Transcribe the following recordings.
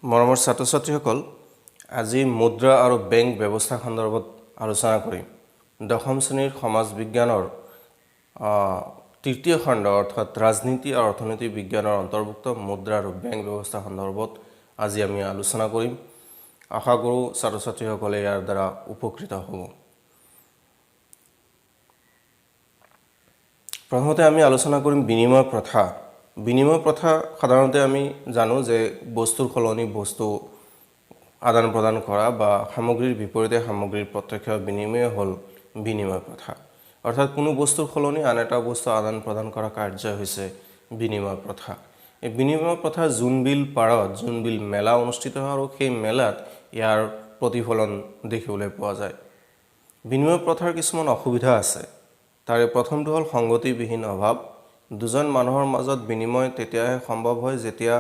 মৰমৰ ছাত্ৰ-ছাত্ৰীসকল, আজি মুদ্ৰা আৰু বেংক ব্যৱস্থা সন্দৰ্ভত আলোচনা কৰিম। দশম শ্ৰেণীৰ সমাজ বিজ্ঞানৰ তৃতীয় খণ্ড অৰ্থাৎ ৰাজনীতি আৰু অৰ্থনীতি বিজ্ঞানৰ অন্তৰ্ভুক্ত মুদ্ৰা আৰু বেংক ব্যৱস্থা সন্দৰ্ভত আজি আমি আলোচনা কৰিম। আশা কৰোঁ ছাত্ৰ-ছাত্ৰীসকলে ইয়াৰ দ্বাৰা উপকৃত হ'ব। প্ৰথমতে আমি আলোচনা কৰিম বিনিময় প্ৰথা। বিনিময় প্ৰথা সাধাৰণতে আমি জানো যে বস্তুৰ সলনি বস্তু আদান প্ৰদান কৰা বা সামগ্ৰীৰ বিপৰীতে সামগ্ৰীৰ প্ৰত্যক্ষ বিনিময় হ'ল বিনিময় প্ৰথা। অৰ্থাৎ কোনো বস্তুৰ সলনি আন এটা বস্তু আদান প্ৰদান কৰা কাৰ্য হৈছে বিনিময় প্ৰথা। এই বিনিময় প্ৰথা জোনবিল পাৰত জোনবিল মেলা অনুষ্ঠিত হয় আৰু সেই মেলাত ইয়াৰ প্ৰতিফলন দেখিবলৈ পোৱা যায়। বিনিময় প্ৰথাৰ কিছুমান অসুবিধা আছে। তাৰে প্ৰথমটো হ'ল সংগতিবিহীন অভাৱ। দুজন মানুহৰ মাজত বিনিময় তেতিয়াহে সম্ভৱ হয় যেতিয়া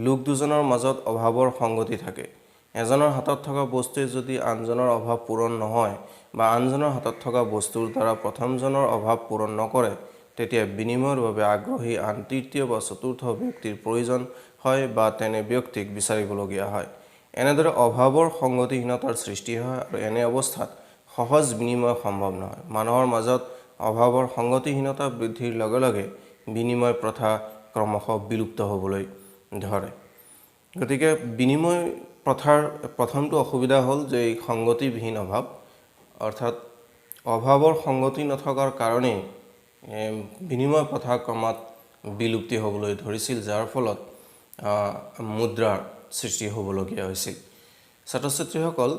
লোক দুজনৰ মাজত অভাৱৰ সংগতি থাকে। এজনৰ হাতত থকা বস্তুৱে যদি আনজনৰ অভাৱ পূৰণ নহয় বা আনজনৰ হাতত থকা বস্তুৰ দ্বাৰা প্ৰথমজনৰ অভাৱ পূৰণ নকৰে, তেতিয়া বিনিময়ৰ বাবে আগ্ৰহী আন তৃতীয় বা চতুৰ্থ ব্যক্তিৰ প্ৰয়োজন হয় বা তেনে ব্যক্তিক বিচাৰিবলগীয়া হয়। এনেদৰে অভাৱৰ সংগতিহীনতাৰ সৃষ্টি হয় আৰু এনে অৱস্থাত সহজ বিনিময় সম্ভৱ নহয়। মানুহৰ মাজত অভাৱৰ সংগতিহীনতা বৃদ্ধিৰ লগে লগে বিনিময় প্ৰথা ক্ৰমশ বিলুপ্ত হ'বলৈ ধৰে। গতিকে বিনিময় প্ৰথাৰ প্ৰথমটো অসুবিধা হ'ল যে এই সংগতিবিহীন অভাৱ, অৰ্থাৎ অভাৱৰ সংগতি নথকাৰ কাৰণেই বিনিময় প্ৰথা ক্ৰমাৎ বিলুপ্তি হ'বলৈ ধৰিছিল, যাৰ ফলত মুদ্ৰাৰ সৃষ্টি হ'বলগীয়া হৈছিল। ছাত্ৰ-ছাত্ৰীসকল,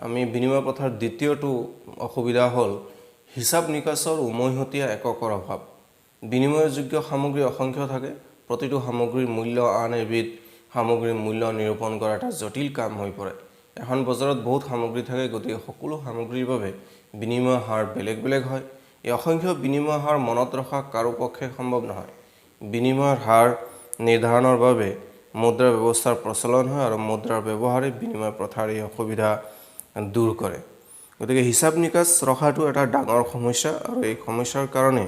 আমি বিনিময় প্ৰথাৰ দ্বিতীয়টো অসুবিধা হ'ল হিচাপ নিকাচৰ উমৈহতীয়া এককৰ অভাৱ। বিনিময়যোগ্য সামগ্ৰী অসংখ্য থাকে। প্ৰতিটো সামগ্ৰীৰ মূল্য আন এবিধ সামগ্ৰীৰ মূল্য নিৰূপণ কৰা এটা জটিল কাম হৈ পৰে। এখন বজাৰত বহুত সামগ্ৰী থাকে, গতিকে সকলো সামগ্ৰীৰ বাবে বিনিময় হাৰ বেলেগ বেলেগ হয়। এই অসংখ্য বিনিময় হাৰ মনত ৰখা কাৰো পক্ষে সম্ভৱ নহয়। বিনিময়ৰ হাৰ নিৰ্ধাৰণৰ বাবে মুদ্ৰা ব্যৱস্থাৰ প্ৰচলন হয় আৰু মুদ্ৰাৰ ব্যৱহাৰে বিনিময় প্ৰথাৰ এই অসুবিধা দূৰ কৰে। গতিকে হিচাপ নিকাচ ৰখাটো এটা ডাঙৰ সমস্যা আৰু এই সমস্যাৰ কাৰণে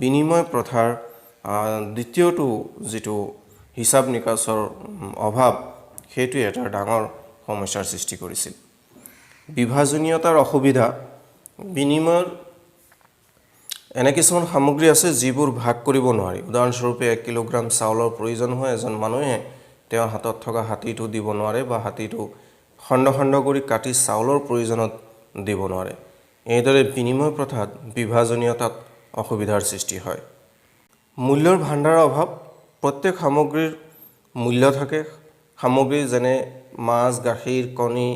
বিনিময় প্ৰথাৰ দ্বিতীয়টো যিটো হিচাপ নিকাচৰ অভাৱ, সেইটোৱে এটা ডাঙৰ সমস্যাৰ সৃষ্টি কৰিছিল। বিভাজনীয়তাৰ অসুবিধা। বিনিময়ৰ এনে কিছুমান সামগ্ৰী আছে যিবোৰ ভাগ কৰিব নোৱাৰি। উদাহৰণস্বৰূপে 1 কিলোগ্ৰাম চাউলৰ প্ৰয়োজন হয়, এজন মানুহে তেওঁৰ হাতত থকা হাতীটো দিব নোৱাৰে বা হাতীটো খণ্ড খণ্ড কৰি কাটি চাউলৰ প্ৰয়োজনত দিব নোৱাৰে। এইদৰে বিনিময় প্ৰথাত বিভাজনীয়তাত অসুবিধাৰ সৃষ্টি হয়। মূল্যৰ ভাণ্ডাৰৰ অভাৱ। প্ৰত্যেক সামগ্ৰীৰ মূল্য থাকে। সামগ্ৰী যেনে মাছ, গাখীৰ, কণী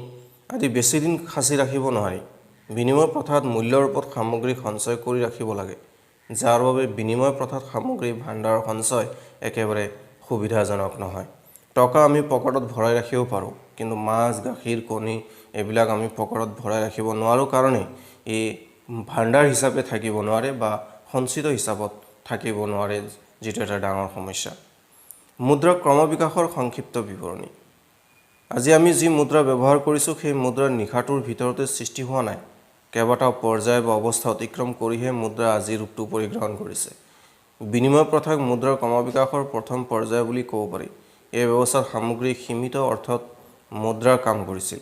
আদি বেছিদিন সাঁচি ৰাখিব নোৱাৰি। বিনিময় প্ৰথাত মূল্যৰ ওপৰত সামগ্ৰী সঞ্চয় কৰি ৰাখিব লাগে, যাৰ বাবে বিনিময় প্ৰথাত সামগ্ৰীৰ ভাণ্ডাৰৰ সঞ্চয় একেবাৰে সুবিধাজনক নহয়। টকা আমি পকেটত ভৰাই ৰাখিব পাৰোঁ, কিন্তু মাছ, গাখীৰ, কণী এইবিলাক আমি পকেটত ভৰাই ৰাখিব নোৱাৰোঁ কাৰণে এই ভাণ্ডাৰ হিচাপে থাকিব নোৱাৰে বা সঞ্চিত হিচাপত থাকিব নোৱাৰে, যিটো এটা ডাঙৰ সমস্যা। মুদ্ৰাৰ ক্ৰমবিকাশৰ সংক্ষিপ্ত বিৱৰণী। আজি আমি যি মুদ্ৰা ব্যৱহাৰ কৰিছোঁ সেই মুদ্ৰাৰ নিশাটোৰ ভিতৰতে সৃষ্টি হোৱা নাই। কেইবাটাও পৰ্যায় বা অৱস্থা অতিক্ৰম কৰিহে মুদ্ৰা আজিৰ ৰূপটো পৰিগ্ৰহণ কৰিছে। বিনিময় প্ৰথাক মুদ্ৰাৰ ক্ৰমবিকাশৰ প্ৰথম পৰ্যায় বুলি ক'ব পাৰি। এই ব্যৱস্থাত সামগ্ৰী সীমিত অৰ্থত মুদ্ৰাৰ কাম কৰিছিল।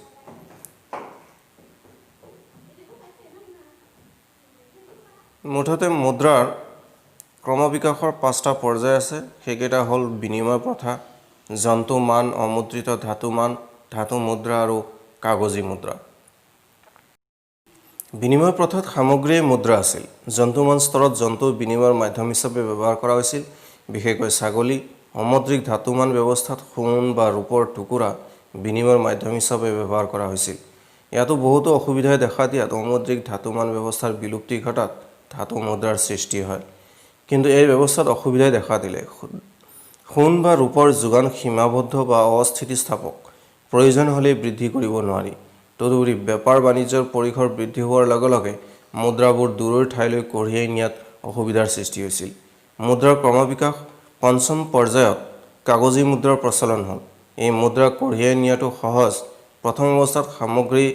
মুঠতে মুদ্ৰাৰ ক্ৰমবিকাশৰ 5টা পৰ্যায় আছে। সেইকেইটা হ'ল বিনিময় প্ৰথা, জন্তু মান, অমুদ্ৰিত ধাতু মান, ধাতু মুদ্ৰা আৰু কাগজী মুদ্ৰা। বিনিময় প্ৰথাত সামগ্ৰীয়ে মুদ্ৰা আছিল। জন্তুমান স্তৰত জন্তু বিনিময়ৰ মাধ্যম হিচাপে ব্যৱহাৰ কৰা হৈছিল, বিশেষকৈ ছাগলী। অমুদ্ৰিক ধাতুমান ব্যৱস্থাত সোণ বা ৰূপৰ টুকুৰা বিনিময়ৰ মাধ্যম হিচাপে ব্যৱহাৰ কৰা হৈছিল। ইয়াতো বহুতো অসুবিধাই দেখা দিয়াত অমুদ্ৰিক ধাতুমান ব্যৱস্থাৰ বিলুপ্তি ঘটাত ধাতু মুদ্ৰাৰ সৃষ্টি হয়। কিন্তু এই ব্যৱস্থাত অসুবিধাই দেখা দিলে। সোণ বা ৰূপৰ যোগান সীমাবদ্ধ বা অস্থিতিস্থাপক, প্ৰয়োজন হ'লেই বৃদ্ধি কৰিব নোৱাৰি। তদুপৰি বেপাৰ বাণিজ্যৰ পৰিসৰ বৃদ্ধি হোৱাৰ লগে লগে মুদ্ৰাবোৰ দূৰৈৰ ঠাইলৈ কঢ়িয়াই নিয়াত অসুবিধাৰ সৃষ্টি হৈছিল। মুদ্ৰাৰ ক্ৰমবিকাশ। 5ম পৰ্যায়ত কাগজী মুদ্ৰাৰ প্ৰচলন হ'ল। এই মুদ্ৰা কঢ়িয়াই নিয়াটো সহজ। প্ৰথম অৱস্থাত সামগ্ৰী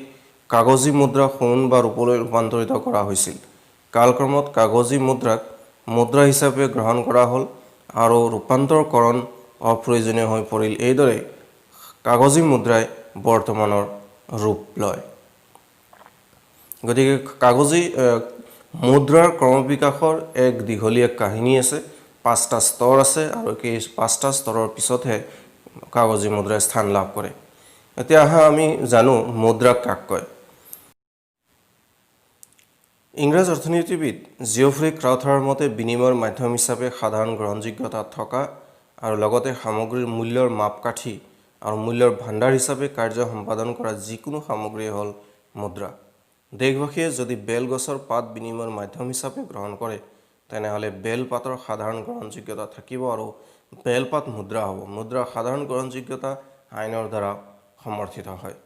কাগজী মুদ্ৰা সোণ বা ৰূপলৈ ৰূপান্তৰিত কৰা হৈছিল। কালক্ৰমত কাগজী মুদ্ৰাক মুদ্ৰা হিচাপে গ্ৰহণ কৰা হ'ল আৰু ৰূপান্তৰকৰণ অপ্ৰয়োজনীয় হৈ পৰিল। এইদৰে কাগজী মুদ্ৰাই বৰ্তমানৰ ৰূপ লয়। গতিকে কাগজী মুদ্ৰাৰ ক্ৰমবিকাশৰ এক দীঘলীয়া কাহিনী আছে, 5টা স্তৰ আছে আৰু এই 5টা স্তৰৰ পিছতহে কাগজী মুদ্ৰাই স্থান লাভ কৰে। এতিয়া আমি জানো মুদ্ৰা কাক কয়। ইংৰাজ অৰ্থনীতিবিদ জিঅফ্ৰি ক্ৰাউথাৰৰ মতে বিনিময়ৰ মাধ্যম হিচাপে সাধাৰণ গ্ৰহণযোগ্যতা থকা আৰু লগতে সামগ্ৰীৰ মূল্যৰ মাপকাঠি আৰু মূল্যৰ ভাণ্ডাৰ হিচাপে কাৰ্য সম্পাদন কৰা যিকোনো সামগ্ৰী হ'ল মুদ্ৰা। দেশবাসীয়ে যদি বেলগছৰ পাত বিনিময়ৰ মাধ্যম হিচাপে গ্ৰহণ কৰে তেনেহ'লে বেলপাতৰ সাধাৰণ গ্ৰহণযোগ্যতা থাকিব আৰু বেলপাত মুদ্ৰা হ'ব। মুদ্ৰাৰ সাধাৰণ গ্ৰহণযোগ্যতা আইনৰ দ্বাৰা সমৰ্থিত হয়।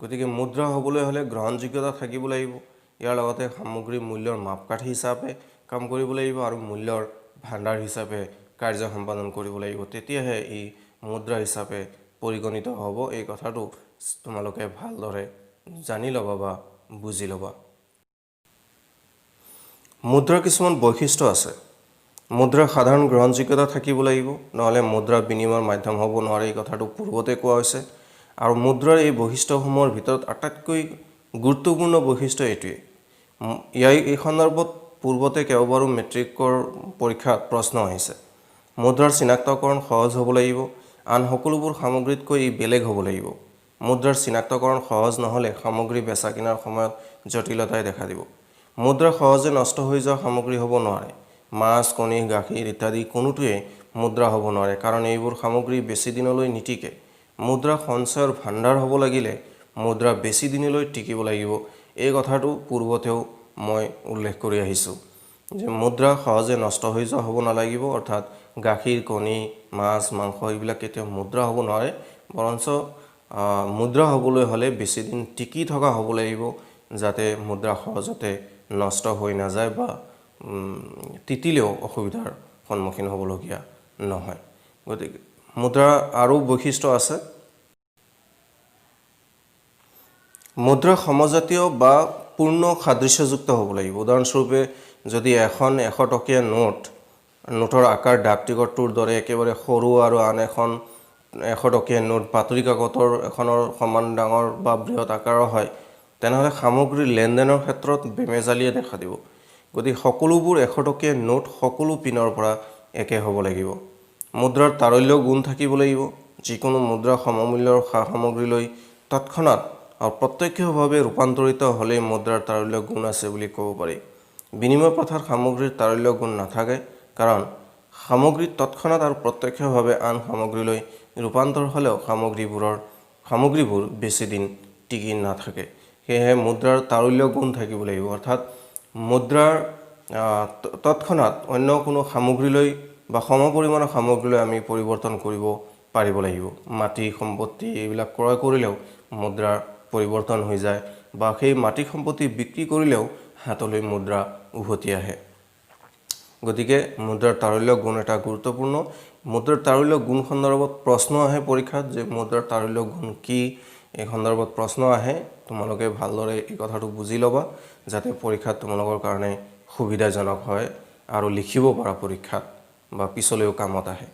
গতিকে মুদ্ৰা হ'বলৈ হ'লে গ্ৰহণযোগ্যতা থাকিব লাগিব, ইয়াৰ লগতে সামগ্ৰীৰ মূল্যৰ মাপকাঠি হিচাপে কাম কৰিব লাগিব আৰু মূল্যৰ ভাণ্ডাৰ হিচাপে কাৰ্য সম্পাদন কৰিব লাগিব, তেতিয়াহে ই মুদ্ৰা হিচাপে পৰিগণিত হ'ব। এই কথাটো তোমালোকে ভালদৰে জানি ল'বা বা বুজি ল'বা। মুদ্ৰাৰ কিছুমান বৈশিষ্ট্য আছে। মুদ্ৰাৰ সাধাৰণ গ্ৰহণযোগ্যতা থাকিব লাগিব, নহ'লে মুদ্ৰা বিনিময়ৰ মাধ্যম হ'ব নোৱাৰে, এই কথাটো পূৰ্বতে কোৱা হৈছে। আৰু মুদ্ৰাৰ এই বৈশিষ্ট্যসমূহৰ ভিতৰত আটাইতকৈ গুৰুত্বপূৰ্ণ বৈশিষ্ট্য এইটোৱেই। এই সন্দৰ্ভত পূৰ্বতে কেইবাবাৰো মেট্ৰিকৰ পৰীক্ষাত প্ৰশ্ন আহিছে। মুদ্ৰাৰ চিনাক্তকৰণ সহজ হ'ব লাগিব, আন সকলোবোৰ সামগ্ৰীতকৈ ই বেলেগ হ'ব লাগিব। মুদ্ৰাৰ চিনাক্তকৰণ সহজ নহ'লে সামগ্ৰী বেচা কিনাৰ সময়ত জটিলতাই দেখা দিব। মুদ্ৰা সহজে নষ্ট হৈ যোৱা সামগ্ৰী হ'ব নোৱাৰে। মাছ, কণী, গাখীৰ ইত্যাদি কোনোটোৱে মুদ্ৰা হ'ব নোৱাৰে, কাৰণ এইবোৰ সামগ্ৰী বেছি দিনলৈ নিটিকে। মুদ্ৰা সঞ্চয়ৰ ভাণ্ডাৰ হ'ব লাগিলে মুদ্ৰা বেছি দিনলৈ টিকিব লাগিব। এই কথাটো পূৰ্বতেও মই উল্লেখ কৰি আহিছোঁ যে মুদ্ৰা সহজে নষ্ট হৈ যোৱা হ'ব নালাগিব, অৰ্থাৎ গাখীৰ, কণী, মাছ, মাংস এইবিলাক কেতিয়াও মুদ্ৰা হ'ব নোৱাৰে, বৰঞ্চ মুদ্ৰা হ'বলৈ হ'লে বেছি দিন টিকি থকা হ'ব লাগিব, যাতে মুদ্ৰা সহজতে নষ্ট হৈ নাযায় বা তিতিলেও অসুবিধাৰ সন্মুখীন হ'বলগীয়া নহয়। গতিকে মুদ্ৰাৰ আৰু বৈশিষ্ট্য আছে। মুদ্ৰা সমজাতীয় বা পূৰ্ণ সাদৃশ্যযুক্ত হ'ব লাগিব। উদাহৰণস্বৰূপে যদি এখন 100 টকীয়া নোটৰ আকাৰ ডাক টিকটটোৰ দৰে একেবাৰে সৰু আৰু আন এখন 100 টকীয়া নোট বাতৰি কাকতৰ এখনৰ সমান ডাঙৰ বা বৃহৎ আকাৰৰ হয়, তেনেহ'লে সামগ্ৰীৰ লেনদেনৰ ক্ষেত্ৰত বেমেজালিয়ে দেখা দিব। গতিকে সকলোবোৰ 100 টকীয়া নোট সকলো পিনৰ পৰা একে হ'ব লাগিব। মুদ্ৰাৰ তাৰল্য গুণ থাকিব লাগিব। যিকোনো মুদ্ৰা সমমূল্যৰ সা সামগ্ৰীলৈ তৎক্ষণাত আৰু প্ৰত্যক্ষভাৱে ৰূপান্তৰিত হ'লেই মুদ্ৰাৰ তাৰল্য গুণ আছে বুলি ক'ব পাৰি। বিনিময় প্ৰথাত সামগ্ৰীৰ তাৰল্য গুণ নাথাকে, কাৰণ সামগ্ৰী তৎক্ষণাত আৰু প্ৰত্যক্ষভাৱে আন সামগ্ৰীলৈ ৰূপান্তৰ হ'লেও সামগ্ৰীবোৰ বেছি দিন টিকি নাথাকে। সেয়েহে মুদ্ৰাৰ তাৰল্য গুণ থাকিব লাগিব, অৰ্থাৎ মুদ্ৰাৰ তৎক্ষণাত অন্য কোনো সামগ্ৰীলৈ বা সমপৰিমাণৰ সামগ্ৰীলৈ আমি পৰিৱৰ্তন কৰিব পাৰিব লাগিব। মাটি, সম্পত্তি এইবিলাক ক্ৰয় কৰিলেও মুদ্ৰাৰ পৰিৱৰ্তন হৈ যায়, বা সেই মাটি সম্পত্তি বিক্ৰী কৰিলেও হাতলৈ মুদ্ৰা উভতি আহে। গতিকে মুদ্ৰাৰ তাৰল্য গুণ এটা গুৰুত্বপূৰ্ণ। মুদ্ৰাৰ তাৰল্য গুণ সন্দৰ্ভত প্ৰশ্ন আহে পৰীক্ষাত, যে মুদ্ৰাৰ তাৰল্য গুণ কি, এই সন্দৰ্ভত প্ৰশ্ন আহে। তোমালোকে ভালদৰে এই কথাটো বুজি ল'বা, যাতে পৰীক্ষাত তোমালোকৰ কাৰণে সুবিধাজনক হয় আৰু লিখিব পাৰা পৰীক্ষাত বা পিছলৈও কামত আহে।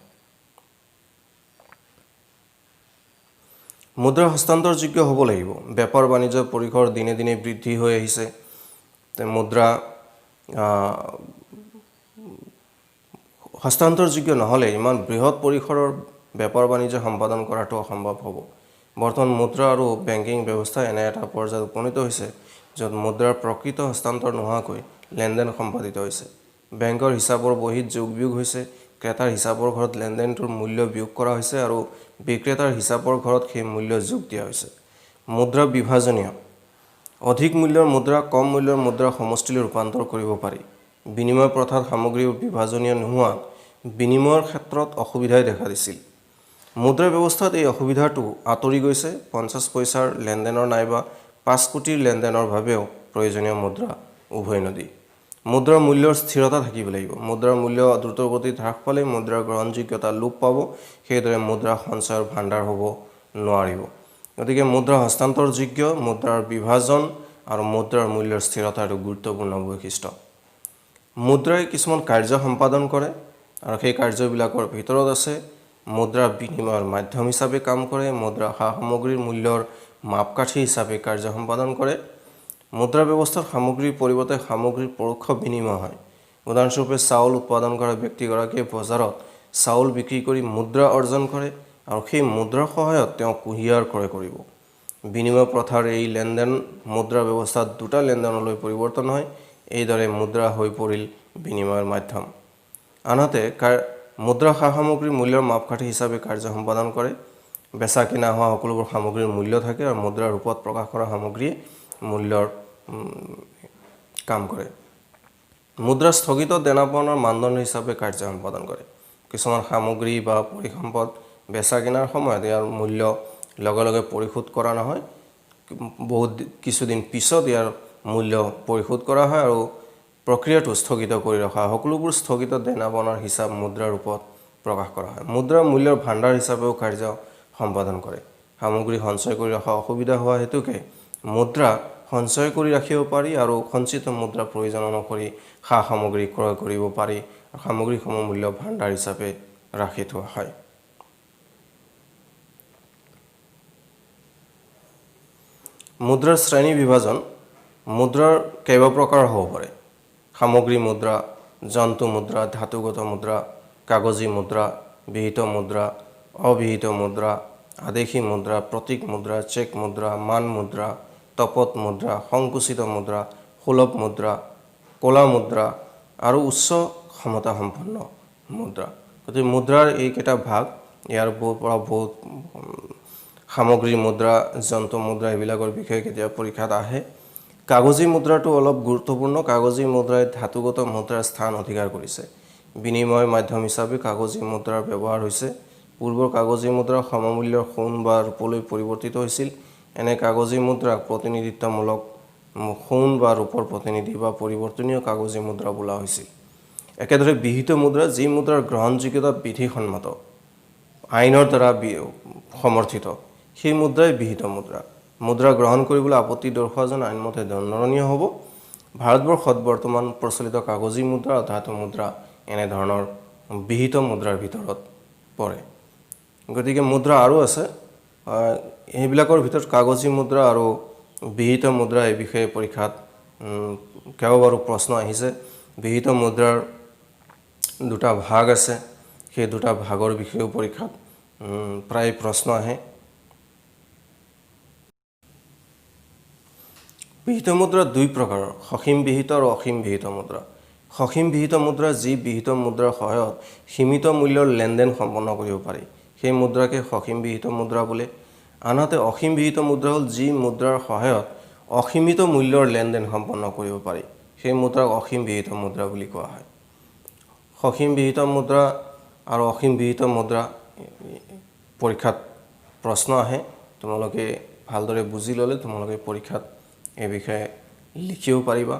মুদ্ৰা হস্তান্তৰযোগ্য হ'ব লাগিব। বেপাৰ বাণিজ্যৰ পৰিসৰ দিনে দিনে বৃদ্ধি হৈ আহিছে। মুদ্ৰা হস্তান্তৰযোগ্য নহ'লে ইমান বৃহৎ পৰিসৰৰ বেপাৰ বাণিজ্য সম্পাদন কৰাটো অসম্ভৱ হ'ব। বৰ্তমান মুদ্ৰা আৰু বেংকিং ব্যৱস্থা এনে এটা পৰ্যায়ত উপনীত হৈছে য'ত মুদ্ৰাৰ প্ৰকৃত হস্তান্তৰ নোহোৱাকৈ লেনদেন সম্পাদিত হৈছে। বেংকৰ হিচাপৰ বহীত যোগ বিয়োগ হৈছে, ক্ৰেতাৰ হিচাপৰ ঘৰত লেনদেনটোৰ মূল্য বিয়োগ কৰা হৈছে আৰু বিক্ৰেতাৰ হিচাপৰ ঘৰত সেই মূল্য যোগ দিয়া হৈছে। মুদ্ৰা বিভাজনীয়। অধিক মূল্যৰ মুদ্ৰা কম মূল্যৰ মুদ্ৰাৰ সমষ্টিলৈ ৰূপান্তৰ কৰিব পাৰি। বিনিময় প্ৰথাত সামগ্ৰীৰ বিভাজনীয় নোহোৱাত বিনিময়ৰ ক্ষেত্ৰত অসুবিধাই দেখা দিছিল। মুদ্ৰা ব্যৱস্থাত এই অসুবিধাটো আঁতৰি গৈছে। 50 পইচাৰ লেনদেনৰ নাইবা 5 কোটিৰ লেনদেনৰ বাবেও প্ৰয়োজনীয় মুদ্ৰা উভৈনদী। মুদ্ৰাৰ মূল্যৰ স্থিৰতা থাকিব লাগিব। মুদ্ৰাৰ মূল্য দ্ৰুতগতিত হ্ৰাস পালে মুদ্ৰাৰ গ্ৰহণযোগ্যতা লোপ পাব, সেইদৰে মুদ্ৰা সঞ্চয়ৰ ভাণ্ডাৰ হ'ব নোৱাৰিব। গতিকে মুদ্ৰা হস্তান্তৰযোগ্য, মুদ্ৰাৰ বিভাজন আৰু মুদ্ৰাৰ মূল্যৰ স্থিৰতা এটা গুৰুত্বপূৰ্ণ বৈশিষ্ট্য। মুদ্ৰাই কিছুমান কাৰ্য সম্পাদন কৰে আৰু সেই কাৰ্যবিলাকৰ ভিতৰত আছে মুদ্ৰা বিনিময়ৰ মাধ্যম হিচাপে কাম কৰে, মুদ্ৰা সা সামগ্ৰীৰ মূল্যৰ মাপকাঠি হিচাপে কাৰ্য সম্পাদন কৰে। মুদ্ৰা ব্যৱস্থাত সামগ্ৰীৰ পৰিৱৰ্তে সামগ্ৰীৰ পৰোক্ষ বিনিময় হয়। উদাহৰণস্বৰূপে চাউল উৎপাদন কৰা ব্যক্তিগৰাকীয়ে বজাৰত চাউল বিক্ৰী কৰি মুদ্ৰা অৰ্জন কৰে আৰু সেই মুদ্ৰাৰ সহায়ত তেওঁ কুঁহিয়াৰ ক্ৰয় কৰিব। বিনিময় প্ৰথাৰ এই লেনদেন মুদ্ৰা ব্যৱস্থাত দুটা লেনদেনলৈ পৰিৱৰ্তন হয়। এইদৰে মুদ্ৰা হৈ পৰিল বিনিময়ৰ মাধ্যম। আনহাতে মুদ্ৰা সা সামগ্ৰীৰ মূল্যৰ মাপকাঠি হিচাপে কাৰ্য সম্পাদন কৰে। বেচা কিনা হোৱা সকলোবোৰ সামগ্ৰীৰ মূল্য থাকে আৰু মুদ্ৰাৰ ৰূপত প্ৰকাশ কৰা সামগ্ৰীয়ে মূল্যৰ কাম কৰে। মুদ্ৰা স্থগিত দেনাপনৰ মানদণ্ড হিচাপে কাৰ্য সম্পাদন কৰে। কিছুমান সামগ্ৰী বা পৰিসম্পদ বেচা কিনাৰ সময়ত ইয়াৰ মূল্য লগে লগে পৰিশোধ কৰা নহয়, বহুত কিছুদিন পিছত ইয়াৰ মূল্য পৰিশোধ কৰা হয় আৰু প্ৰক্ৰিয়াটো স্থগিত কৰি ৰখা হয়। সকলোবোৰ স্থগিত দেনাপনৰ হিচাপ মুদ্ৰাৰ ৰূপত প্ৰকাশ কৰা হয়। মুদ্ৰা মূল্যৰ ভাণ্ডাৰ হিচাপেও কাৰ্য সম্পাদন কৰে। সামগ্ৰী সঞ্চয় কৰি ৰখা অসুবিধা হোৱা হেতুকে মুদ্ৰা সঞ্চয় কৰি ৰাখিব পাৰি আৰু সঞ্চিত মুদ্ৰা প্ৰয়োজন অনুসৰি সা সামগ্ৰী ক্ৰয় কৰিব পাৰি। সামগ্ৰীসমূহ মূল্য ভাণ্ডাৰ হিচাপে ৰাখি থোৱা হয়। মুদ্ৰাৰ শ্ৰেণী বিভাজন। মুদ্ৰাৰ কেইবা প্ৰকাৰ হ'ব পাৰে। সামগ্ৰী মুদ্ৰা, জন্তু মুদ্ৰা, ধাতুগত মুদ্ৰা, কাগজী মুদ্ৰা, বিহিত মুদ্ৰা, অবিহিত মুদ্ৰা, আদেশী মুদ্ৰা, প্ৰতীক মুদ্ৰা, চেক মুদ্ৰা, মান মুদ্ৰা, তপত মুদ্ৰা, সংকুচিত মুদ্ৰা, সুলভ মুদ্ৰা, ক'লা মুদ্ৰা আৰু উচ্চ ক্ষমতা সম্পন্ন মুদ্ৰা। গতিকে মুদ্ৰাৰ এইকেইটা ভাগ। ইয়াৰ পৰা বহুত সামগ্ৰী মুদ্ৰা, জন্তু মুদ্ৰা এইবিলাকৰ বিষয়ে কেতিয়াবা পৰীক্ষাত আহে। কাগজী মুদ্ৰাটো অলপ গুৰুত্বপূৰ্ণ। কাগজী মুদ্ৰাই ধাতুগত মুদ্ৰাৰ স্থান অধিকাৰ কৰিছে। বিনিময় মাধ্যম হিচাপে কাগজী মুদ্ৰাৰ ব্যৱহাৰ হৈছে। পূৰ্বৰ কাগজী মুদ্ৰা সমমূল্যৰ সোণ বা ৰূপলৈ পৰিৱৰ্তিত হৈছিল। এনে কাগজী মুদ্ৰাক প্ৰতিনিধিত্বমূলক সোণ বা ৰূপৰ প্ৰতিনিধি বা পৰিৱৰ্তনীয় কাগজী মুদ্ৰা বোলা হৈছিল। একেদৰে বিহিত মুদ্ৰা, যি মুদ্ৰাৰ গ্ৰহণযোগ্যতা বিধিসন্মত, আইনৰ দ্বাৰা সমৰ্থিত, সেই মুদ্ৰাই বিহিত মুদ্ৰা। মুদ্ৰা গ্ৰহণ কৰিবলৈ আপত্তি দৰ্শোৱাজন আইনমতে দণ্ডনীয় হ'ব। ভাৰতবৰ্ষত বৰ্তমান প্ৰচলিত কাগজী মুদ্ৰা আৰু ধাতু মুদ্ৰা এনেধৰণৰ বিহিত মুদ্ৰাৰ ভিতৰত পৰে। গতিকে মুদ্ৰা আৰু আছে। সেইবিলাকৰ ভিতৰত কাগজী মুদ্ৰা আৰু বিহিত মুদ্ৰা এই বিষয়ে পৰীক্ষাত কেইবাবাৰো প্ৰশ্ন আহিছে। বিহিত মুদ্ৰাৰ দুটা ভাগ আছে। সেই দুটা ভাগৰ বিষয়েও পৰীক্ষাত প্ৰায় প্ৰশ্ন আহে। বিহিত মুদ্ৰা দুই প্ৰকাৰৰ, সসীম বিহিত আৰু অসীম বিহিত মুদ্ৰা। সসীম বিহিত মুদ্ৰা যি বিহিত মুদ্ৰাৰ সহায়ত সীমিত মূল্যৰ লেনদেন সম্পন্ন কৰিব পাৰি, সেই মুদ্ৰাকে সসীম বিহিত মুদ্ৰা বোলে। আনহাতে অসীম বিহিত মুদ্ৰা হ'ল যি মুদ্ৰাৰ সহায়ত অসীমিত মূল্যৰ লেনদেন সম্পন্ন কৰিব পাৰি, সেই মুদ্ৰাক অসীম বিহিত মুদ্ৰা বুলি কোৱা হয়। সসীম বিহিত মুদ্ৰা আৰু অসীম বিহিত মুদ্ৰা পৰীক্ষাত প্ৰশ্ন আহে। তোমালোকে ভালদৰে বুজি ল'লে তোমালোকে পৰীক্ষাত এই বিষয়ে লিখিও পাৰিবা।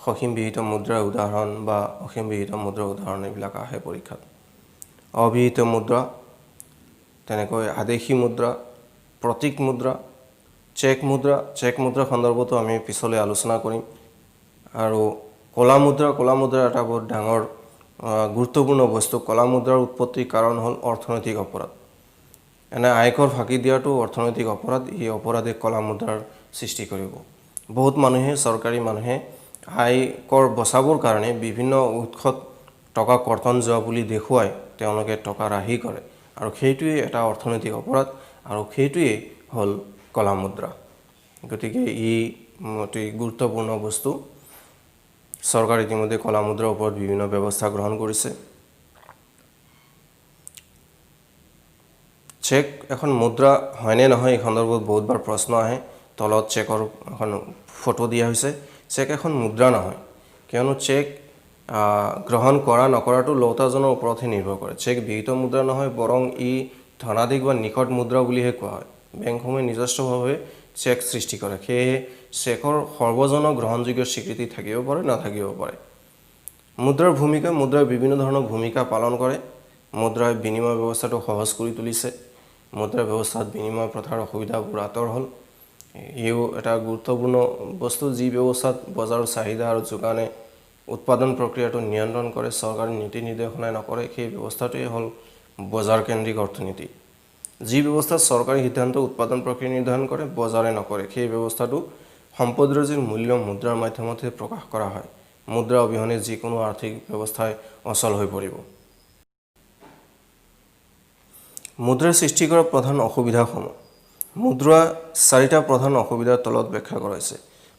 সসীম বিহিত মুদ্ৰাৰ উদাহৰণ বা অসীম বিহিত মুদ্ৰাৰ উদাহৰণ এইবিলাক আহে পৰীক্ষাত। অবিহিত মুদ্ৰা, তেনেকৈ আদেশী মুদ্ৰা, প্ৰতীক মুদ্ৰা, চেক মুদ্ৰা। চেক মুদ্ৰাৰ সন্দৰ্ভতো আমি পিছলৈ আলোচনা কৰিম। আৰু ক'লা মুদ্ৰাৰ এটা বহুত ডাঙৰ গুৰুত্বপূৰ্ণ বস্তু। ক'লা মুদ্ৰাৰ উৎপত্তিৰ কাৰণ হ'ল অৰ্থনৈতিক অপৰাধ। এনে আয়কৰ ফাঁকি দিয়াটো অৰ্থনৈতিক অপৰাধ। এই অপৰাধে ক'লা মুদ্ৰাৰ সৃষ্টি কৰিব। বহুত মানুহে, চৰকাৰী মানুহে আয়কৰ বচাবৰ কাৰণে বিভিন্ন উৎসত টকা কৰ্তন যোৱা বুলি দেখুৱাই তেওঁলোকে টকা ৰাহি কৰে আৰু সেইটোৱে এটা অৰ্থনৈতিক অপৰাধ আৰু সেইটোৱে হ'ল ক'লা মুদ্ৰা। গতিকে ই অতি গুৰুত্বপূৰ্ণ বস্তু। চৰকাৰে ইতিমধ্যে ক'লা মুদ্ৰাৰ ওপৰত বিভিন্ন ব্যৱস্থা গ্ৰহণ কৰিছে। চেক এখন মুদ্ৰা হয়নে নহয় এই সন্দৰ্ভত বহুতবাৰ প্ৰশ্ন আহে। তলত চেকৰ এখন ফটো দিয়া হৈছে। চেক এখন মুদ্ৰা নহয়, কিয়নো চেক গ্ৰহণ কৰা নকৰাটো লওঁতাজনৰ ওপৰতহে নিৰ্ভৰ কৰে। চেক বিহিত মুদ্ৰা নহয়, বৰং ই ধনাধিক বা নিকট মুদ্ৰা বুলিহে কোৱা হয়। বেংকসমূহে নিজস্বভাৱে চেক সৃষ্টি কৰে। সেয়েহে চেকৰ সৰ্বজন গ্ৰহণযোগ্য স্বীকৃতি থাকিব পাৰে, নাথাকিব পাৰে। মুদ্ৰাৰ ভূমিকা। মুদ্ৰাই বিভিন্ন ধৰণৰ ভূমিকা পালন কৰে। মুদ্ৰাই বিনিময় ব্যৱস্থাটো সহজ কৰি তুলিছে। মুদ্ৰা ব্যৱস্থাত বিনিময় প্ৰথাৰ অসুবিধাবোৰ আঁতৰ হ'ল। ইও এটা গুৰুত্বপূৰ্ণ বস্তু, যি ব্যৱস্থাত বজাৰৰ চাহিদা আৰু যোগানে উৎপাদন প্ৰক্ৰিয়াটো নিয়ন্ত্ৰণ কৰে, চৰকাৰী নীতি নিৰ্দেশনাই নকৰে, সেই ব্যৱস্থাটোৱে হ'ল বজাৰকেন্দ্ৰিক অৰ্থনীতি। যি ব্যৱস্থাত চৰকাৰী সিদ্ধান্ত উৎপাদন প্ৰক্ৰিয়া নিৰ্ধাৰণ কৰে, বজাৰে নকৰে, সেই ব্যৱস্থাটো সম্পদৰাজিৰ মূল্য মুদ্ৰাৰ মাধ্যমতে প্ৰকাশ কৰা হয়। মুদ্ৰা অবিহনে যিকোনো আৰ্থিক ব্যৱস্থাই অচল হৈ পৰিব। মুদ্ৰাৰ সৃষ্টি কৰা প্ৰধান অসুবিধাসমূহ। মুদ্ৰা 4টা প্ৰধান অসুবিধাৰ তলত ব্যাখ্যা কৰা হৈছে।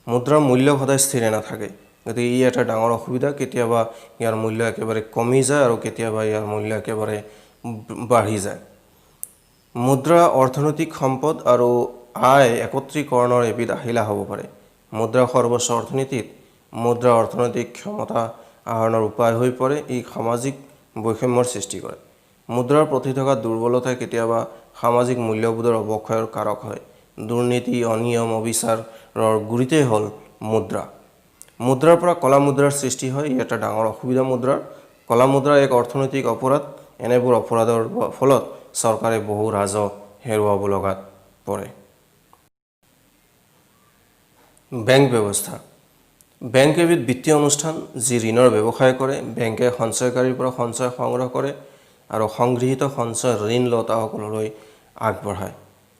মুদ্ৰাৰ মূল্য সদায় স্থিৰে নাথাকে, গতিকে ই এটা ডাঙৰ অসুবিধা। কেতিয়াবা ইয়াৰ মূল্য একেবাৰে কমি যায় আৰু কেতিয়াবা ইয়াৰ মূল্য একেবাৰে বাঢ়ি যায়। মুদ্ৰা অৰ্থনৈতিক সম্পদ আৰু আয় একত্ৰীকৰণৰ এবিধ আহিলা হ'ব পাৰে। মুদ্ৰা সৰ্বস্ব অৰ্থনীতিত মুদ্ৰা অৰ্থনৈতিক ক্ষমতা আহৰণৰ উপায় হৈ পৰে। ই সামাজিক বৈষম্যৰ সৃষ্টি কৰে। মুদ্ৰাৰ প্ৰতি থকা দুৰ্বলতাই কেতিয়াবা সামাজিক মূল্যবোধৰ অৱক্ষয়ৰ কাৰক হয়। দুৰ্নীতি, অনিয়ম, অবিচাৰৰ গুৰিতেই হ'ল মুদ্ৰা। মুদ্ৰাৰ পৰা কলা মুদ্ৰাৰ সৃষ্টি হয়। ই এটা ডাঙৰ অসুবিধা মুদ্ৰাৰ। কলা মুদ্ৰা এক অৰ্থনৈতিক অপৰাধ। এনেবোৰ অপৰাধৰ ফলত চৰকাৰে বহু ৰাজহ হেৰুৱাব লগাত পৰে। বেংক ব্যৱস্থা। বেংক এবিধ বিত্তীয় অনুষ্ঠান যি ঋণৰ ব্যৱসায় কৰে। বেংকে সঞ্চয়কাৰীৰ পৰা সঞ্চয় সংগ্ৰহ কৰে আৰু সংগৃহীত সঞ্চয় ঋণ লওঁতাসকললৈ আগবঢ়ায়।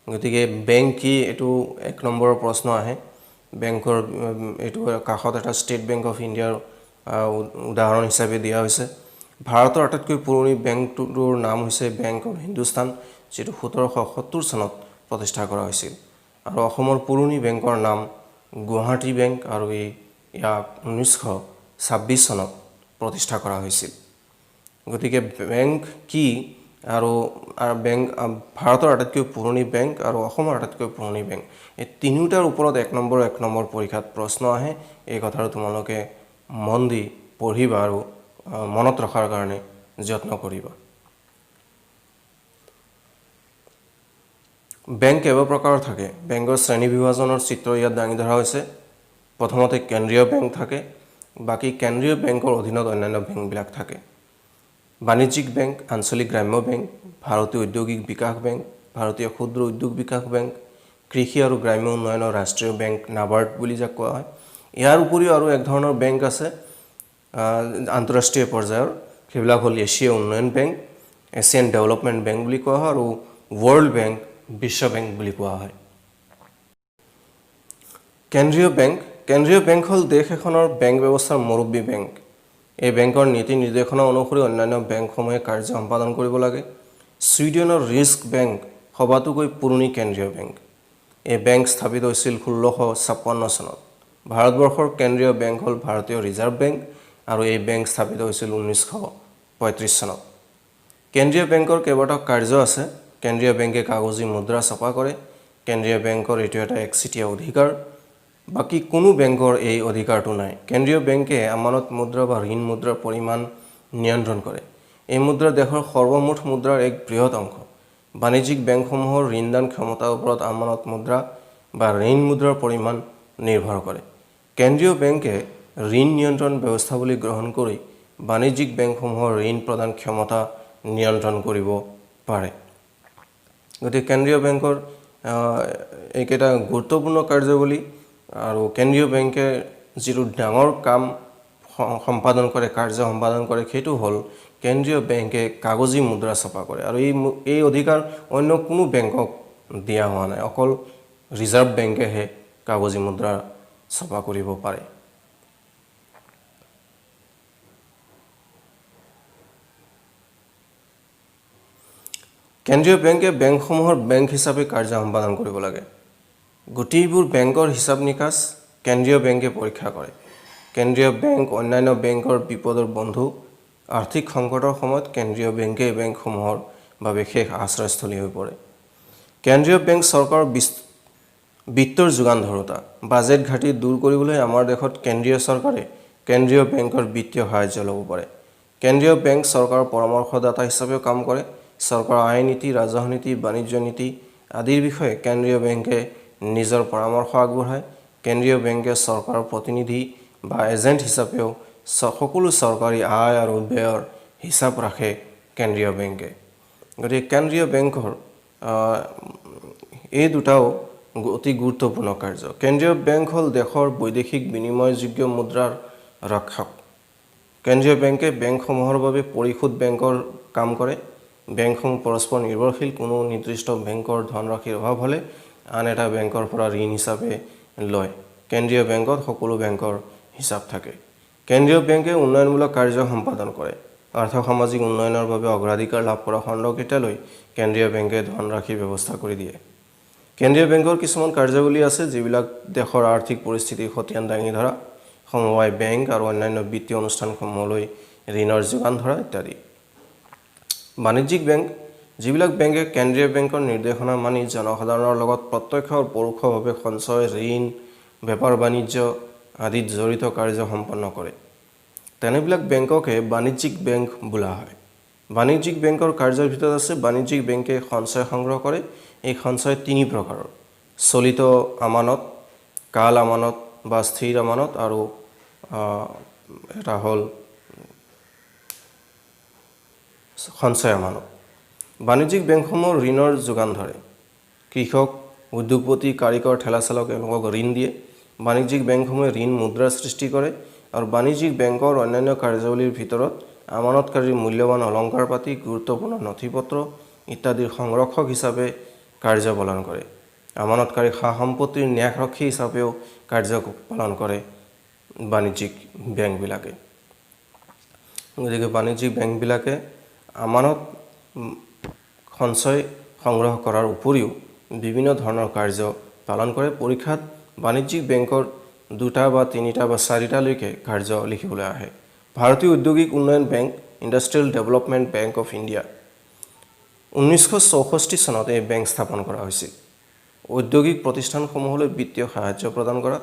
গতিকে বেংক কি, এইটো 1 নম্বৰৰ প্ৰশ্ন আহে। বেংকৰ এইটো কাষত এটা ষ্টেট বেংক অফ ইণ্ডিয়াৰ উদাহৰণ হিচাপে দিয়া হৈছে। ভাৰতৰ আটাইতকৈ পুৰণি বেংকটোৰ নাম হৈছে বেংক অফ হিন্দুস্তান, যিটো 1770 চনত প্ৰতিষ্ঠা কৰা হৈছিল। আৰু অসমৰ পুৰণি বেংকৰ নাম গুৱাহাটী বেংক আৰু ইয়াক 1926 চনত প্ৰতিষ্ঠা কৰা হৈছিল। গতিকে বেংক কি আৰু বেংক ভাৰতৰ আটাইতকৈ পুৰণি বেংক আৰু অসমৰ আটাইতকৈ পুৰণি বেংক, এই তিনিওটাৰ ওপৰত 1 নম্বৰ পৰীক্ষাত প্ৰশ্ন আহে। এই কথাটো তোমালোকে মন দি পঢ়িবা আৰু মনত ৰখাৰ কাৰণে যত্ন কৰিবা। বেংক কেইবা প্ৰকাৰৰ থাকে। বেংকৰ শ্ৰেণী বিভাজনৰ চিত্ৰ ইয়াত দাঙি ধৰা হৈছে। প্ৰথমতে কেন্দ্ৰীয় বেংক থাকে। বাকী কেন্দ্ৰীয় বেংকৰ অধীনত অন্যান্য বেংকবিলাক থাকে। বাণিজ্যিক বেংক, আঞ্চলিক গ্ৰাম্য বেংক, ভাৰতীয় ঔদ্যোগিক বিকাশ বেংক, ভাৰতীয় ক্ষুদ্ৰ উদ্যোগ বিকাশ বেংক, কৃষি আৰু গ্ৰাম্য উন্নয়নৰ ৰাষ্ট্ৰীয় বেংক নাবাৰ্ড বুলি যাক কোৱা হয়। ইয়াৰ উপৰিও আৰু এক ধৰণৰ বেংক আছে আন্তঃৰাষ্ট্ৰীয় পৰ্যায়ৰ। সেইবিলাক হ'ল এছিয়া উন্নয়ন বেংক, এছিয়ান ডেভেলপমেণ্ট বেংক বুলি কোৱা হয়, আৰু ৱৰ্ল্ড বেংক, বিশ্ব বেংক বুলি কোৱা হয়। কেন্দ্ৰীয় বেংক। কেন্দ্ৰীয় বেংক হ'ল দেশ এখনৰ বেংক ব্যৱস্থাৰ মুৰব্বী বেংক। এই বেংকৰ নীতি নিৰ্দেশনা অনুসৰি অন্যান্য বেংকসমূহে কাৰ্য সম্পাদন কৰিব লাগে। ছুইডেনৰ ৰিস্ক বেংক সবাতোকৈ পুৰণি কেন্দ্ৰীয় বেংক। এই বেংক স্থাপিত হৈছিল 1656 চনত। ভাৰতবৰ্ষৰ কেন্দ্ৰীয় বেংক হ'ল ভাৰতীয় ৰিজাৰ্ভ বেংক আৰু এই বেংক স্থাপিত হৈছিল 1935 চনত। কেন্দ্ৰীয় বেংকৰ কেইবাটাও কাৰ্য আছে। কেন্দ্ৰীয় বেংকে কাগজী মুদ্ৰা ছপা কৰে। কেন্দ্ৰীয় বেংকৰ এইটো এটা একচেটিয়া অধিকাৰ। বাকী কোনো বেংকৰ এই অধিকাৰটো নাই। কেন্দ্ৰীয় বেংকে আমানত মুদ্ৰা বা ঋণ মুদ্ৰাৰ পৰিমাণ নিয়ন্ত্ৰণ কৰে। এই মুদ্ৰা দেশৰ সৰ্বমুঠ মুদ্ৰাৰ এক বৃহৎ অংশ। বাণিজ্যিক বেংকসমূহৰ ঋণদান ক্ষমতাৰ ওপৰত আমানত মুদ্ৰা বা ঋণ মুদ্ৰাৰ পৰিমাণ নিৰ্ভৰ কৰে। কেন্দ্ৰীয় বেংকে ঋণ নিয়ন্ত্ৰণ ব্যৱস্থাৱলী গ্ৰহণ কৰি বাণিজ্যিক বেংকসমূহৰ ঋণ প্ৰদান ক্ষমতা নিয়ন্ত্ৰণ কৰিব পাৰে। গতিকে কেন্দ্ৰীয় বেংকৰ এইকেইটা গুৰুত্বপূৰ্ণ কাৰ্যাৱলী। আৰু কেন্দ্ৰীয় বেংকে যিটো ডাঙৰ কাম সম্পাদন কৰে, কাৰ্য সম্পাদন কৰে, সেইটো হ'ল কেন্দ্ৰীয় বেংকে কাগজী মুদ্ৰা ছপা কৰে। আৰু এই অধিকাৰ অন্য কোনো বেংকক দিয়া হোৱা নাই। অকল ৰিজাৰ্ভ বেংকেহে কাগজী মুদ্ৰা ছপা কৰিব পাৰে। কেন্দ্ৰীয় বেংকে বেংকসমূহৰ বেংক হিচাপে কাৰ্য সম্পাদন কৰিব লাগে। গোটেইবোৰ বেংকৰ হিচাপ নিকাচ কেন্দ্ৰীয় বেংকে পৰীক্ষা কৰে। কেন্দ্ৰীয় বেংক অন্যান্য বেংকৰ বিপদৰ বন্ধু। আৰ্থিক সংকটৰ সময়ত কেন্দ্ৰীয় বেংকে বেংকসমূহৰ বাবে বিশেষ আশ্ৰয়স্থলী হৈ পৰে। কেন্দ্ৰীয় বেংক চৰকাৰৰ বিত্তৰ যোগান ধৰোঁতা। বাজেট ঘাটি দূৰ কৰিবলৈ আমাৰ দেশত কেন্দ্ৰীয় চৰকাৰে কেন্দ্ৰীয় বেংকৰ বিত্তীয় সাহায্য ল'ব পাৰে। কেন্দ্ৰীয় বেংক চৰকাৰৰ পৰামৰ্শদাতা হিচাপেও কাম কৰে। চৰকাৰৰ আয় নীতি, ৰাজহ নীতি, বাণিজ্য নীতি আদিৰ বিষয়ে কেন্দ্ৰীয় বেংকে নিজৰ পৰামৰ্শ আগবঢ়ায়। কেন্দ্ৰীয় বেংকে চৰকাৰৰ প্ৰতিনিধি বা এজেণ্ট হিচাপেও সকলো চৰকাৰী আয় আৰু ব্যয়ৰ হিচাপ ৰাখে কেন্দ্ৰীয় বেংকে। গতিকে কেন্দ্ৰীয় বেংকৰ এই দুটাও অতি গুৰুত্বপূৰ্ণ কাৰ্য। কেন্দ্ৰীয় বেংক হ'ল দেশৰ বৈদেশিক বিনিময়যোগ্য মুদ্ৰাৰ ৰক্ষক। কেন্দ্ৰীয় বেংকে বেংকসমূহৰ বাবে পৰিশোধ বেংকৰ কাম কৰে। বেংকসমূহ পৰস্পৰ নিৰ্ভৰশীল। কোনো নিৰ্দিষ্ট বেংকৰ ধনৰাশিৰ অভাৱ হ'লে আন এটা বেংকৰ পৰা ঋণ হিচাপে লয়। কেন্দ্ৰীয় বেংকত সকলো বেংকৰ হিচাপ থাকে। কেন্দ্ৰীয় বেংকে উন্নয়নমূলক কাৰ্য সম্পাদন কৰে। আৰ্থ-সামাজিক উন্নয়নৰ বাবে অগ্ৰাধিকাৰ লাভ কৰা খণ্ডকেইটালৈ কেন্দ্ৰীয় বেংকে ধনৰাশিৰ ব্যৱস্থা কৰি দিয়ে। কেন্দ্ৰীয় বেংকৰ কিছুমান কাৰ্যাৱলী আছে যিবিলাক দেশৰ আৰ্থিক পৰিস্থিতি খতিয়ান দাঙি ধৰা, সমবায় বেংক আৰু অন্যান্য বিত্তীয় অনুষ্ঠানসমূহলৈ ঋণৰ যোগান ধৰা ইত্যাদি। বাণিজ্যিক বেংক, যিবিলাক বেংকে কেন্দ্ৰীয় বেংকৰ নিৰ্দেশনা মানি জনসাধাৰণৰ লগত প্ৰত্যক্ষ আৰু পৰোক্ষভাৱে সঞ্চয়, ঋণ, বেপাৰ বাণিজ্য আদিত জড়িত কাৰ্য সম্পন্ন কৰে, তেনেবিলাক বেংককে বাণিজ্যিক বেংক বোলা হয়। বাণিজ্যিক বেংকৰ কাৰ্যৰ ভিতৰত আছে বাণিজ্যিক বেংকে সঞ্চয় সংগ্ৰহ কৰে। এই সঞ্চয় 3 প্ৰকাৰৰ: চলিত আমানত, কাল আমানত বা স্থিৰ আমানত আৰু এটা হ'ল সঞ্চয় আমানত। বাণিজ্যিক বেংকসমূহ ঋণৰ যোগান ধৰে। কৃষক, উদ্যোগপতি, কাৰিকৰ, ঠেলাচালক এওঁলোকক ঋণ দিয়ে। বাণিজ্যিক বেংকসমূহে ঋণ মুদ্ৰা সৃষ্টি কৰে আৰু বাণিজ্যিক বেংকৰ অন্যান্য কাৰ্যাৱলীৰ ভিতৰত আমানতকাৰীৰ মূল্যৱান অলংকাৰ পাতি, গুৰুত্বপূৰ্ণ নথিপত্ৰ ইত্যাদিৰ সংৰক্ষক হিচাপে কাৰ্য পালন কৰে। আমানতকাৰী সা-সম্পত্তিৰ ন্যাসৰক্ষী হিচাপেও কাৰ্য পালন কৰে বাণিজ্যিক বেংকবিলাকে। গতিকে বাণিজ্যিক বেংকবিলাকে আমানত সঞ্চয় সংগ্ৰহ কৰাৰ উপৰিও বিভিন্ন ধৰণৰ কাৰ্য পালন কৰে। পৰীক্ষাত বাণিজ্যিক বেংকৰ 2টা বা 3টা বা 4টালৈকে কাৰ্য লিখিবলৈ আহে। ভাৰতীয় ঔদ্যোগিক উন্নয়ন bank, industrial development bank of India, 1964 চনত এই বেংক স্থাপন কৰা হৈছিল। ঔদ্যোগিক প্ৰতিষ্ঠানসমূহলৈ বিত্তীয় সাহায্য প্ৰদান কৰা,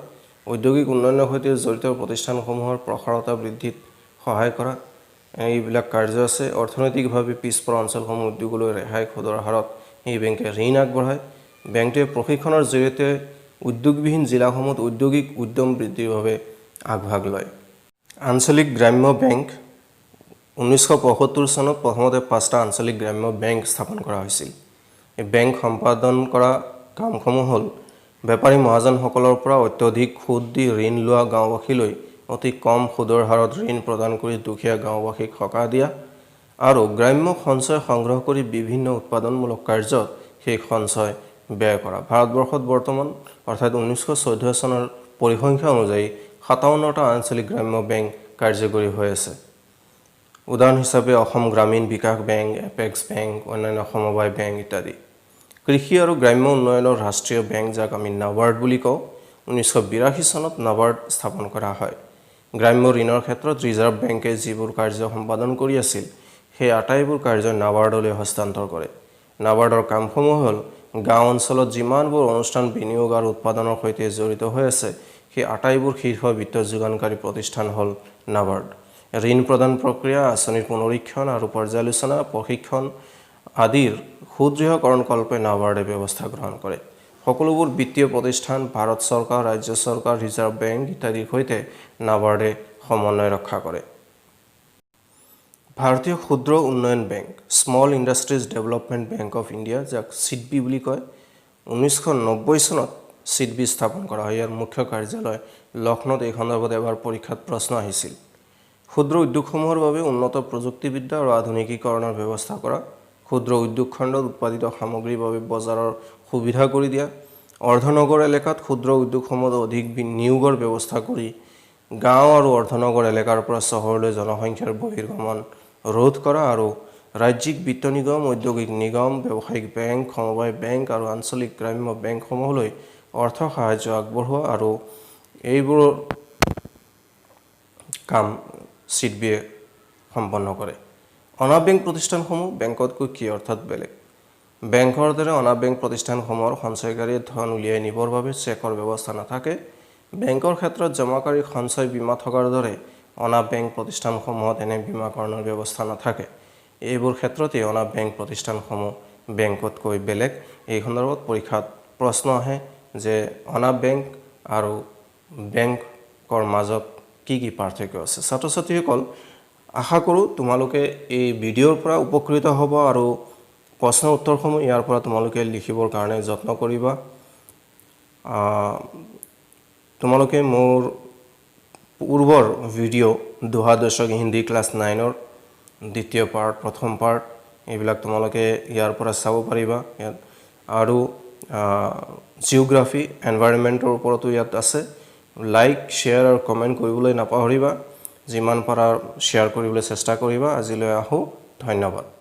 ঔদ্যোগিক উন্নয়নৰ সৈতে জড়িত প্ৰতিষ্ঠানসমূহৰ প্ৰসাৰতা বৃদ্ধিত সহায় কৰা, এইবিলাক কাৰ্য আছে। অৰ্থনৈতিকভাৱে পিছপৰা অঞ্চলসমূহ উদ্যোগলৈ ৰেহাই সুদৰ হাৰত এই বেংকে ঋণ আগবঢ়ায়। বেংকটোৱে প্ৰশিক্ষণৰ জৰিয়তে উদ্যোগবিহীন জিলাসমূহত ঔদ্যোগিক উদ্যম বৃদ্ধিৰ বাবে আগভাগ লয়। আঞ্চলিক গ্ৰাম্য বেংক, 1975 চনত প্ৰথমতে 5টা আঞ্চলিক গ্ৰাম্য বেংক স্থাপন কৰা হৈছিল। এই বেংক সম্পাদন কৰা কামসমূহ হ'ল বেপাৰী মহাজনসকলৰ পৰা অত্যধিক সুদ দি ঋণ লোৱা গাঁওবাসীলৈ অতি কম সুদৰ হাৰত ঋণ প্ৰদান কৰি দুখীয়া গাঁওবাসীক সকাহ দিয়া আৰু গ্ৰাম্য সঞ্চয় সংগ্ৰহ কৰি বিভিন্ন উৎপাদনমূলক কাৰ্যত সেই সঞ্চয় ব্যয় কৰা। ভাৰতবৰ্ষত বৰ্তমান অৰ্থাৎ 1914 চনৰ পৰিসংখ্যা অনুযায়ী 57টা আঞ্চলিক গ্ৰাম্য বেংক কাৰ্যকৰী হৈ আছে। উদাহৰণ হিচাপে অসম গ্ৰামীণ বিকাশ বেংক, এপেক্স বেংক, অন্যান্য সমবায় বেংক ইত্যাদি। কৃষি আৰু গ্ৰাম্য উন্নয়নৰ ৰাষ্ট্ৰীয় বেংক, যাক আমি নাবাৰ্ড বুলি কওঁ, 1982 চনত নাবাৰ্ড স্থাপন কৰা হয়। গ্ৰাম্য ঋণৰ ক্ষেত্ৰত ৰিজাৰ্ভ বেংকে যিবোৰ কাৰ্য সম্পাদন কৰি আছিল, সেই আটাইবোৰ কাৰ্য নাবাৰ্ডলৈ হস্তান্তৰ কৰে। নাবাৰ্ডৰ কামসমূহ হ'ল গাঁও অঞ্চলত যিমানবোৰ অনুষ্ঠান, বিনিয়োগ আৰু উৎপাদনৰ সৈতে জড়িত হৈ আছে, সেই আটাইবোৰ শীৰ্ষ বিত্ত যোগানকাৰী প্ৰতিষ্ঠান হ'ল নাবাৰ্ড। ঋণ প্ৰদান প্ৰক্ৰিয়া, আঁচনিৰ পুনৰীক্ষণ আৰু পৰ্যালোচনা, প্ৰশিক্ষণ আদিৰ সুদৃঢ়কৰণ কল্পে নাবাৰ্ডে ব্যৱস্থা গ্ৰহণ কৰে। সকলোবোৰ বিত্তীয় প্ৰতিষ্ঠান, ভাৰত চৰকাৰ, ৰাজ্য চৰকাৰ, ৰিজাৰ্ভ বেংক ইত্যাদিৰ সৈতে নাবাৰ্ডে সমন্বয় ৰক্ষা কৰে। ভাৰতীয় ক্ষুদ্ৰ উন্নয়ন bank, small industries development bank of India, যাক চিডবি বুলি কয়, 1990 চনত চিডবি স্থাপন কৰা হয়। ইয়াৰ মুখ্য কাৰ্যালয় লক্ষ্ণৌত। এই সন্দৰ্ভত এবাৰ পৰীক্ষাত প্ৰশ্ন আহিছিল। ক্ষুদ্ৰ উদ্যোগসমূহৰ বাবে উন্নত প্ৰযুক্তিবিদ্যা আৰু আধুনিকীকৰণৰ ব্যৱস্থা কৰা, ক্ষুদ্ৰ উদ্যোগ খণ্ডত উৎপাদিত সামগ্ৰীৰ বাবে বজাৰৰ সুবিধা কৰি দিয়া, অৰ্ধনগৰ এলেকাত ক্ষুদ্ৰ উদ্যোগসমূহত অধিক নিয়োগৰ ব্যৱস্থা কৰি গাঁও আৰু অৰ্ধনগৰ এলেকাৰ পৰা চহৰলৈ জনসংখ্যাৰ বহিৰ্গমন ৰোধ কৰা আৰু ৰাজ্যিক বিত্ত নিগম, ঔদ্যোগিক নিগম, ব্যৱসায়িক বেংক, সমবায় বেংক আৰু আঞ্চলিক গ্ৰাম্য বেংকসমূহলৈ অৰ্থ সাহায্য আগবঢ়োৱা আৰু এইবোৰৰ কাম চিডবিয়ে সম্পন্ন কৰে। অনা বেংক প্ৰতিষ্ঠানসমূহ বেংকতকৈ কি অৰ্থাৎ বেলেগ? বেংকৰ দৰে অনা বেংক প্ৰতিষ্ঠানসমূহৰ সঞ্চয়কাৰীয়ে ধন উলিয়াই নিবৰ বাবে চেকৰ ব্যৱস্থা নাথাকে। বেংকৰ ক্ষেত্ৰত জমাকাৰীৰ সঞ্চয় বীমা থকাৰ দৰে অনা বেংক প্ৰতিষ্ঠানসমূহত এনে বীমাকৰণৰ ব্যৱস্থা নাথাকে। এইবোৰ ক্ষেত্ৰতেই অনা বেংক প্ৰতিষ্ঠানসমূহ বেংকতকৈ বেলেগ। এই সন্দৰ্ভত পৰীক্ষাত প্ৰশ্ন আহে যে অনা বেংক আৰু বেংকৰ মাজত কি কি পাৰ্থক্য আছে। ছাত্ৰ ছাত্ৰীসকল, আশা কৰোঁ তোমালোকে এই ভিডিঅ'ৰ পৰা উপকৃত হ'ব আৰু প্ৰশ্ন উত্তৰসমূহ ইয়াৰ পৰা তোমালোকে লিখিবৰ কাৰণে যত্ন কৰিবা। তোমালোকে মোৰ পূৰ্বৰ ভিডিঅ' দোহা দশক হিন্দী ক্লাছ 9ৰ দ্বিতীয় পাৰ্ট, প্ৰথম পাৰ্ট এইবিলাক তোমালোকে ইয়াৰ পৰা চাব পাৰিবা ইয়াত আৰু জিওগ্ৰাফি এনভাইৰনমেন্টৰ ওপৰতো ইয়াত আছে লাইক শেয়াৰ আৰু কমেন্ট কৰিবলৈ নাপাহৰিবা যিমান পাৰা শেয়াৰ কৰিবলৈ চেষ্টা কৰিবা আজিলৈ আহো ধন্যবাদ